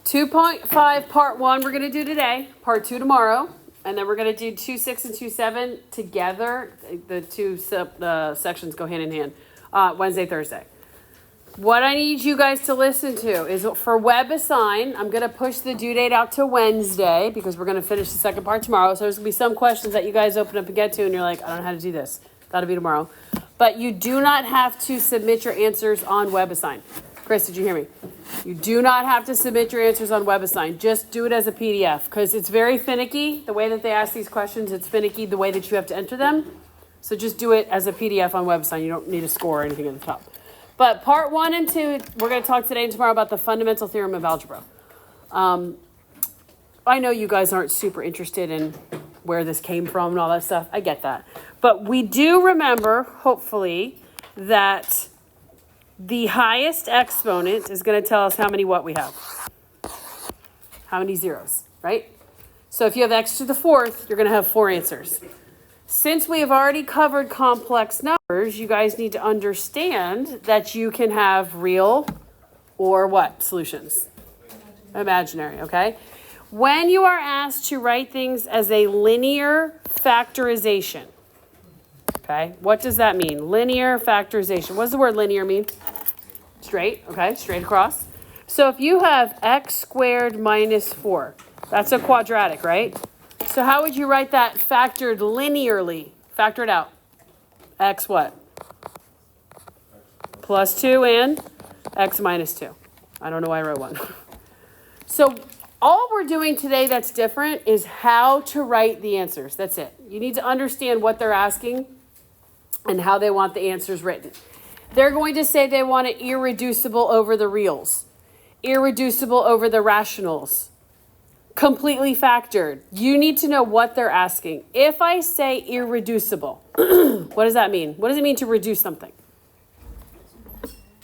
2.5 part 1 we're going to do today, part 2 tomorrow, and then we're going to do 2.6 and 2.7 together. The two sections go hand in hand, Wednesday, Thursday. What I need you guys to listen to is for WebAssign, I'm going to push the due date out to Wednesday because we're going to finish the second part tomorrow. So there's going to be some questions that you guys open up and get to and you're like, I don't know how to do this. That'll be tomorrow. But you do not have to submit your answers on WebAssign. Chris, did you hear me? You do not have to submit your answers on WebAssign. Just do it as a PDF because it's very finicky. The way that they ask these questions, it's finicky the way that you have to enter them. So just do it as a PDF on WebAssign. You don't need a score or anything at the top. But part 1 and 2, we're going to talk today and tomorrow about the fundamental theorem of algebra. I know you guys aren't super interested in where this came from and all that stuff. I get that. But we do remember, hopefully, that the highest exponent is going to tell us how many what we have. How many zeros, right? So if you have x to the 4th, you're going to have 4 answers. Since we have already covered complex numbers, you guys need to understand that you can have real or what solutions? Imaginary, okay? When you are asked to write things as a linear factorization, okay, what does that mean? Linear factorization. What does the word linear mean? Straight, okay, straight across. So if you have x squared minus 4, that's a quadratic, right? So how would you write that factored linearly? Factor it out. X what? Plus 2 and x minus 2. I don't know why I wrote 1. So all we're doing today that's different is how to write the answers. That's it. You need to understand what they're asking and how they want the answers written. They're going to say they want it irreducible over the reals, irreducible over the rationals, completely factored. You need to know what they're asking. If I say irreducible, what does that mean? What does it mean to reduce something?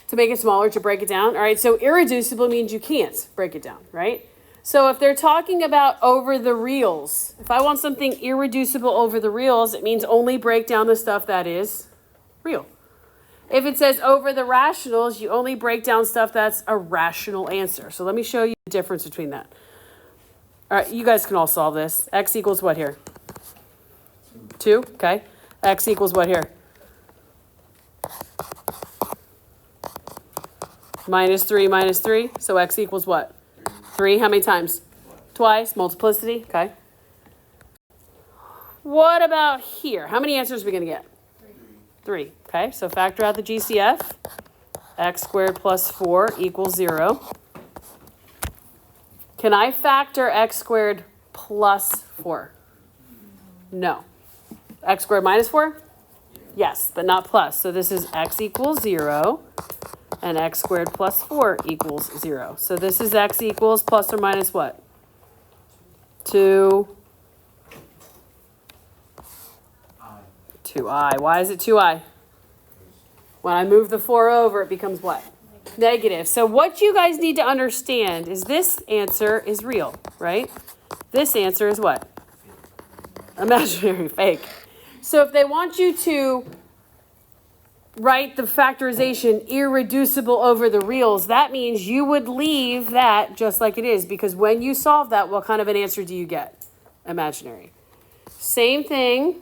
To make it smaller, to break it down? All right, so irreducible means you can't break it down, right? So if they're talking about over the reals, if I want something irreducible over the reals, it means only break down the stuff that is real. If it says over the rationals, you only break down stuff that's a rational answer. So let me show you the difference between that. All right, you guys can all solve this. X equals what here? 2, okay. X equals what here? Minus 3, so x equals what? 3, how many times? Twice, multiplicity, okay. What about here? How many answers are we going to get? 3, okay. So factor out the GCF. X squared plus 4 equals 0. Can I factor x squared plus 4? No. X squared minus 4? Yes, but not plus. So this is x equals 0, and x squared plus 4 equals 0. So this is x equals plus or minus what? 2. 2i. Why is it 2i? When I move the 4 over, it becomes what? Negative. So what you guys need to understand is this answer is real, right? This answer is what? Imaginary, fake. So if they want you to write the factorization irreducible over the reals, that means you would leave that just like it is, because when you solve that, what kind of an answer do you get? Imaginary. Same thing.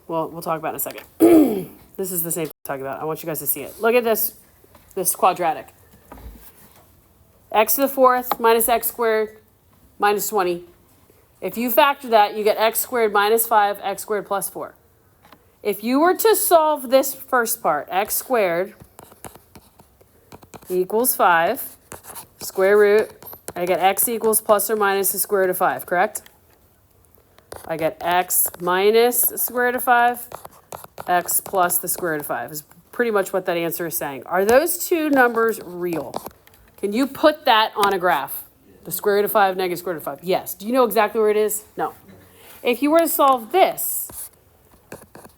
Well, we'll talk about it in a second. This is the same thing I'm talking about. I want you guys to see it. Look at this quadratic. X to the 4th minus x squared minus 20. If you factor that, you get x squared minus 5, x squared plus 4. If you were to solve this first part, x squared equals 5, square root, I get x equals plus or minus the square root of 5, correct? I get x minus the square root of 5, x plus the square root of 5 is pretty much what that answer is saying. Are those two numbers real? Can you put that on a graph? The square root of 5, negative square root of 5. Yes. Do you know exactly where it is? No. If you were to solve this,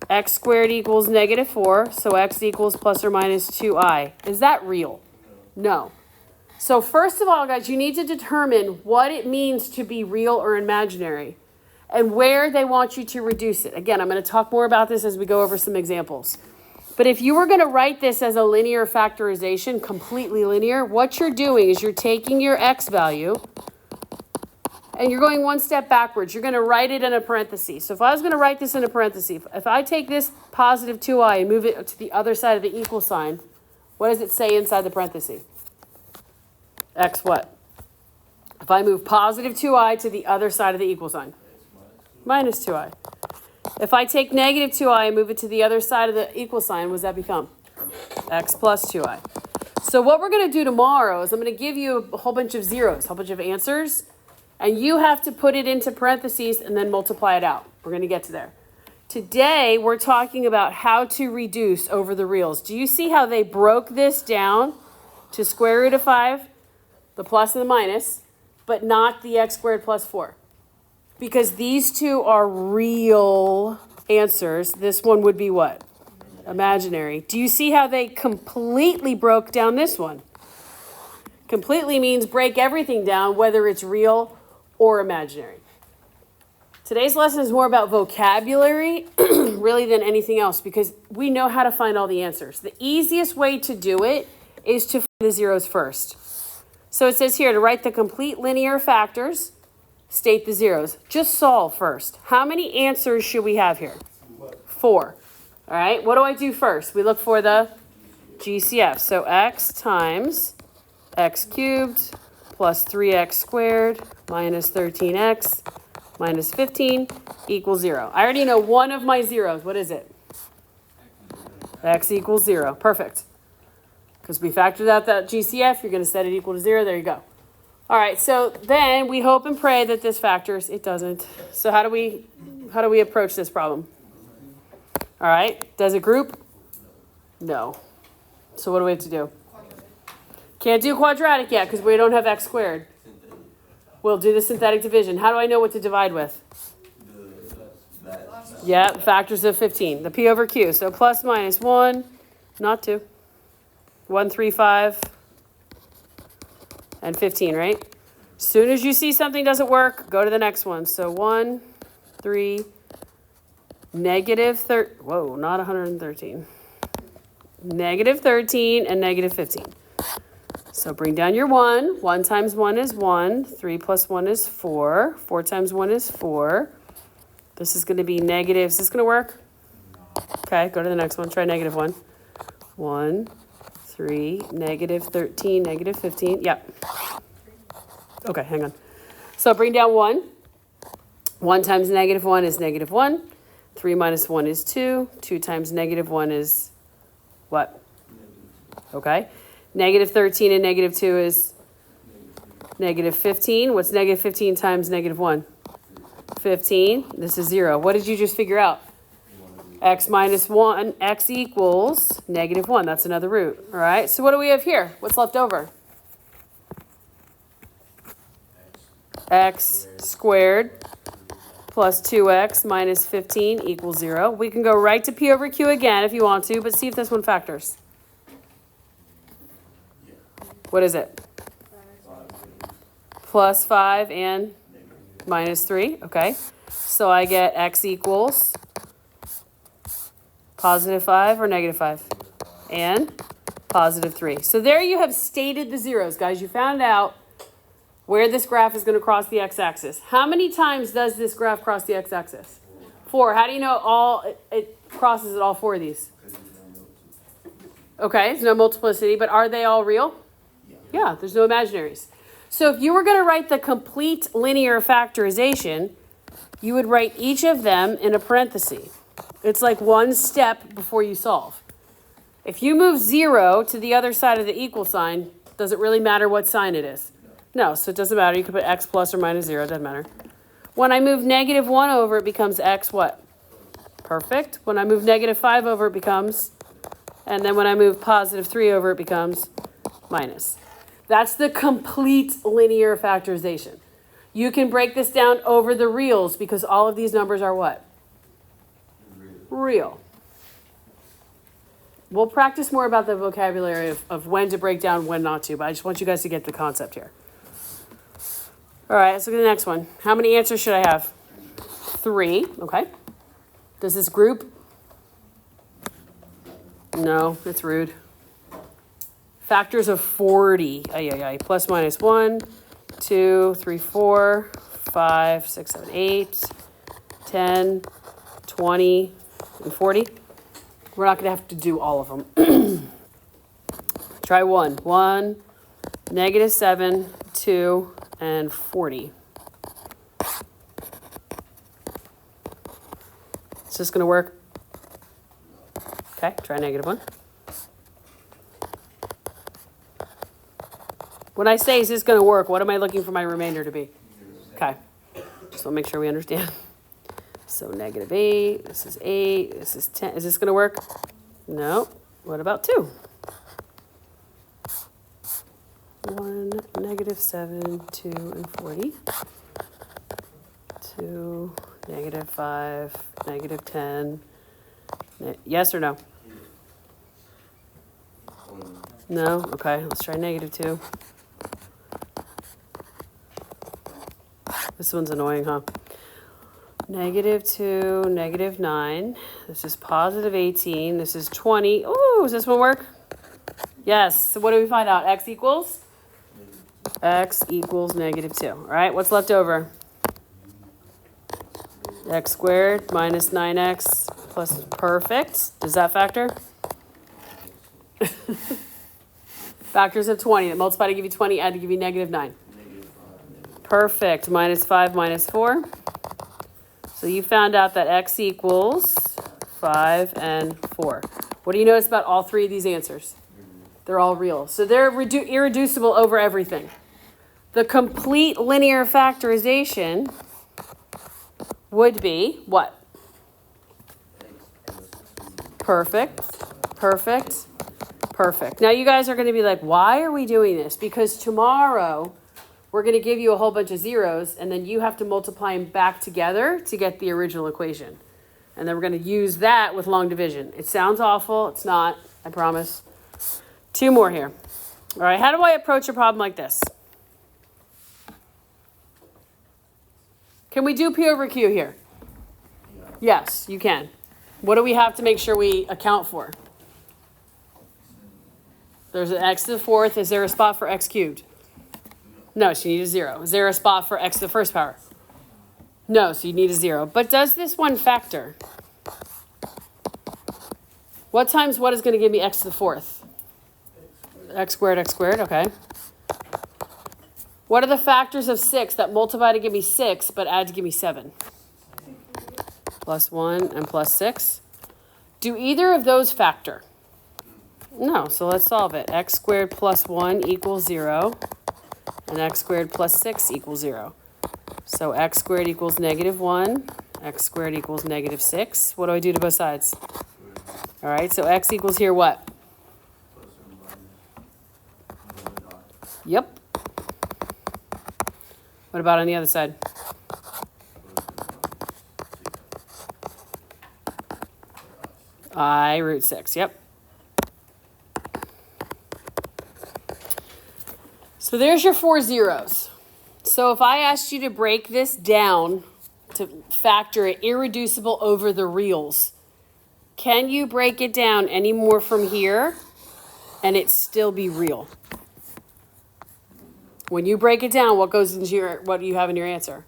x squared equals negative 4, so x equals plus or minus 2i. Is that real? No. So first of all, guys, you need to determine what it means to be real or imaginary and where they want you to reduce it. Again, I'm going to talk more about this as we go over some examples. But if you were going to write this as a linear factorization, completely linear, what you're doing is you're taking your x value and you're going one step backwards. You're going to write it in a parenthesis. So if I was going to write this in a parenthesis, if I take this positive 2i and move it to the other side of the equal sign, what does it say inside the parenthesis? X what? If I move positive 2i to the other side of the equal sign, minus 2i. If I take negative 2i and move it to the other side of the equal sign, what does that become? X plus 2i. So what we're going to do tomorrow is I'm going to give you a whole bunch of zeros, a whole bunch of answers, and you have to put it into parentheses and then multiply it out. We're going to get to there. Today, we're talking about how to reduce over the reals. Do you see how they broke this down to square root of 5, the plus and the minus, but not the x squared plus 4? Because these two are real answers. This one would be what? Imaginary. Do you see how they completely broke down this one? Completely means break everything down, whether it's real or imaginary. Today's lesson is more about vocabulary, really, than anything else, because we know how to find all the answers. The easiest way to do it is to find the zeros first. So it says here to write the complete linear factors, state the zeros. Just solve first. How many answers should we have here? 4. All right, what do I do first? We look for the GCF. So x times x cubed plus 3x squared minus 13x minus 15 equals 0. I already know one of my zeros. What is it? X equals 0. Perfect. Because we factored out that GCF, you're going to set it equal to 0. There you go. All right, so then we hope and pray that this factors. It doesn't. So how do we approach this problem? All right, does it group? No. So what do we have to do? Can't do quadratic yet because we don't have x squared. We'll do the synthetic division. How do I know what to divide with? Yeah, factors of 15. The P over Q. So plus minus 1, not 2. 1, 3, 5. And 15, right? As soon as you see something doesn't work, go to the next one. So 1, 3, negative 13. Whoa, not 113. Negative 13 and negative 15. So bring down your 1. 1 times 1 is 1. 3 plus 1 is 4. 4 times 1 is 4. This is going to be negative. Is this going to work? Okay, go to the next one. Try negative 1. 1, 3, negative 13, negative 15. Yep. Okay, hang on. So bring down 1. 1 times negative 1 is negative 1. 3 minus 1 is 2. 2 times negative 1 is what? Okay. Negative 13 and negative 2 is negative 15. What's negative 15 times negative 1? 15. This is 0. What did you just figure out? X minus 1, x equals negative 1. That's another root. All right, so what do we have here? What's left over? X squared plus 2x minus 15 equals 0. We can go right to P over Q again if you want to, but see if this one factors. What is it? Plus 5 and minus 3. Okay, so I get x equals positive 5 or negative 5? And positive 3. So there you have stated the zeros, guys. You found out where this graph is going to cross the x-axis. How many times does this graph cross the x-axis? 4. How do you know it crosses at all 4 of these? Okay, there's no multiplicity, but are they all real? Yeah, there's no imaginaries. So if you were going to write the complete linear factorization, you would write each of them in a parenthesis. It's like one step before you solve. If you move 0 to the other side of the equal sign, does it really matter what sign it is? No, so it doesn't matter. You can put x plus or minus 0. It doesn't matter. When I move negative 1 over, it becomes x what? Perfect. When I move negative 5 over, it becomes, and then when I move positive 3 over, it becomes minus. That's the complete linear factorization. You can break this down over the reals because all of these numbers are what? Real. We'll practice more about the vocabulary of when to break down, when not to, but I just want you guys to get the concept here. All right, let's look at the next one. How many answers should I have? 3, okay. Does this group? No, it's rude. Factors of 40. Plus minus 1, 2, 3, 4, 5, 6, 7, 8, 10, 20, and 40. We're not going to have to do all of them. Try 1. 1, negative 7, 2, and 40. Is this going to work? Okay, try negative 1. When I say, is this going to work, what am I looking for my remainder to be? Okay, just want to make sure we understand. So negative 8, this is 8, this is 10. Is this going to work? No. What about 2? 1, negative 7, 2, and 40. 2, negative 5, negative 10. Yes or no? No? Okay, let's try negative 2. This one's annoying, huh? Negative 2, negative 9. This is positive 18. This is 20. Ooh, does this one work? Yes. So what do we find out? X equals? X equals negative 2. All right, what's left over? X squared minus 9x plus, perfect. Does that factor? Factors of 20. That multiply to give you 20, add to give you negative 9. Perfect. Minus 5, minus 4. So you found out that x equals 5 and 4. What do you notice about all three of these answers? They're all real. So they're irreducible over everything. The complete linear factorization would be what? Perfect, perfect, perfect. Now you guys are going to be like, why are we doing this? Because tomorrow we're going to give you a whole bunch of zeros, and then you have to multiply them back together to get the original equation. And then we're going to use that with long division. It sounds awful. It's not, I promise. 2 more here. All right, how do I approach a problem like this? Can we do P over Q here? Yes, you can. What do we have to make sure we account for? There's an x to the 4th. Is there a spot for x cubed? No, so you need a 0. Is there a spot for x to the 1st power? No, so you need a 0. But does this one factor? What times what is going to give me x to the 4th? X squared, okay. What are the factors of 6 that multiply to give me 6 but add to give me 7? Plus 1 and plus 6. Do either of those factor? No, so let's solve it. X squared plus 1 equals 0. And x squared plus 6 equals 0. So x squared equals negative 1. X squared equals negative 6. What do I do to both sides? All right, so x equals here what? Yep. What about on the other side? I root 6, yep. So there's your 4 zeros. So if I asked you to break this down to factor it irreducible over the reals, can you break it down any more from here and it still be real? When you break it down, what goes into what do you have in your answer?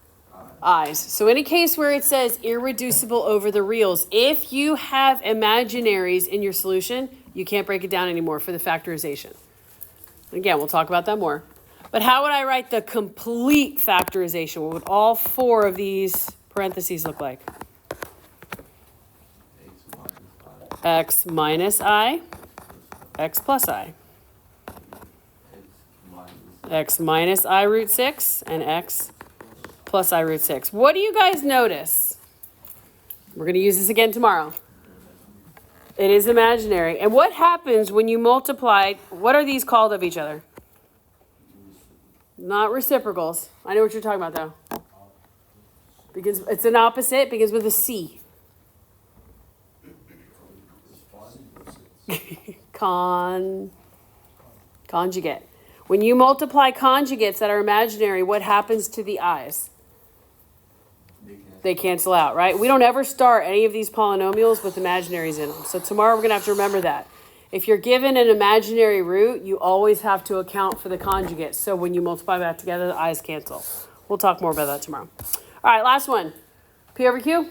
I's. So in a case where it says irreducible over the reals, if you have imaginaries in your solution, you can't break it down anymore for the factorization. Again, we'll talk about that more. But how would I write the complete factorization? What would all 4 of these parentheses look like? X minus I, x plus I. X minus I root 6 and x plus I root 6. What do you guys notice? We're going to use this again tomorrow. It is imaginary. And what happens when you multiply, what are these called of each other? Not reciprocals. I know what you're talking about though. Because it's an opposite, begins with a C. Conjugate. When you multiply conjugates that are imaginary, what happens to the i's? They cancel out, right? We don't ever start any of these polynomials with imaginaries in them. So tomorrow we're going to have to remember that. If you're given an imaginary root, you always have to account for the conjugate. So when you multiply that together, the i's cancel. We'll talk more about that tomorrow. All right, last one. P over Q.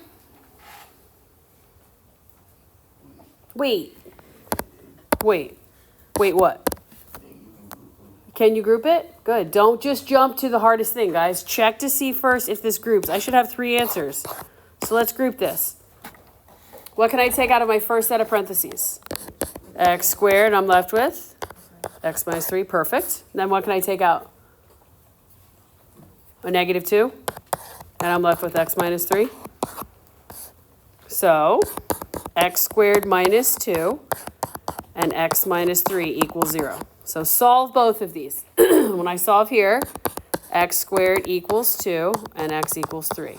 Wait what? Can you group it? Good. Don't just jump to the hardest thing, guys. Check to see first if this groups. I should have 3 answers. So let's group this. What can I take out of my first set of parentheses? X squared, I'm left with x minus 3, perfect. And then what can I take out? A negative 2, and I'm left with x minus 3. So x squared minus 2 and x minus 3 equals 0. So solve both of these. When I solve here, x squared equals 2 and x equals 3.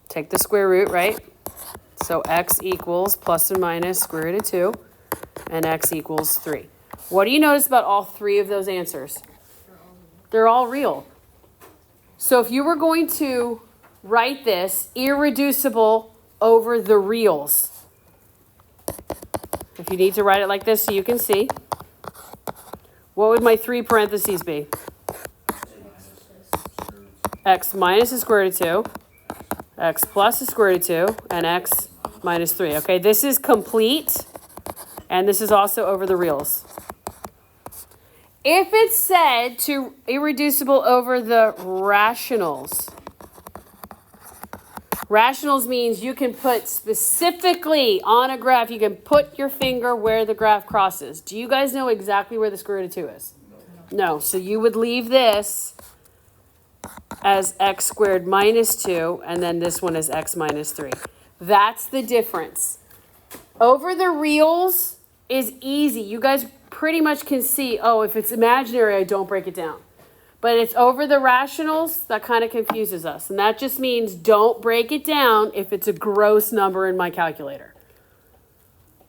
Take the square root, right? So x equals plus and minus square root of 2 and x equals 3. What do you notice about all 3 of those answers? They're all real. So if you were going to write this irreducible over the reals, if you need to write it like this so you can see, what would my 3 parentheses be? X minus the square root of 2, x plus the square root of 2, and x minus 3. Okay, this is complete, and this is also over the reals. If it's said to irreducible over the rationals, rationals means you can put specifically on a graph, you can put your finger where the graph crosses. Do you guys know exactly where the square root of 2 is? No. So you would leave this as x squared minus 2, and then this one is x minus 3. That's the difference. Over the reals is easy. You guys pretty much can see, oh, if it's imaginary, I don't break it down. But it's over the rationals that kind of confuses us. And that just means don't break it down if it's a gross number in my calculator.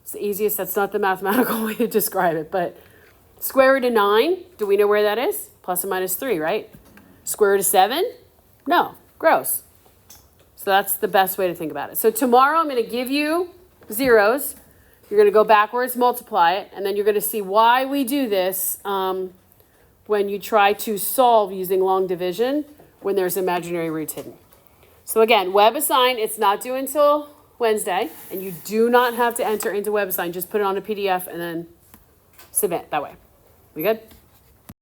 It's the easiest. That's not the mathematical way to describe it. But square root of 9, do we know where that is? Plus and minus 3, right? Square root of 7? No, gross. So that's the best way to think about it. So tomorrow I'm going to give you zeros. You're going to go backwards, multiply it, and then you're going to see why we do this when you try to solve using long division when there's imaginary roots hidden. So again, WebAssign, it's not due until Wednesday, and you do not have to enter into WebAssign. Just put it on a PDF and then submit that way. We good?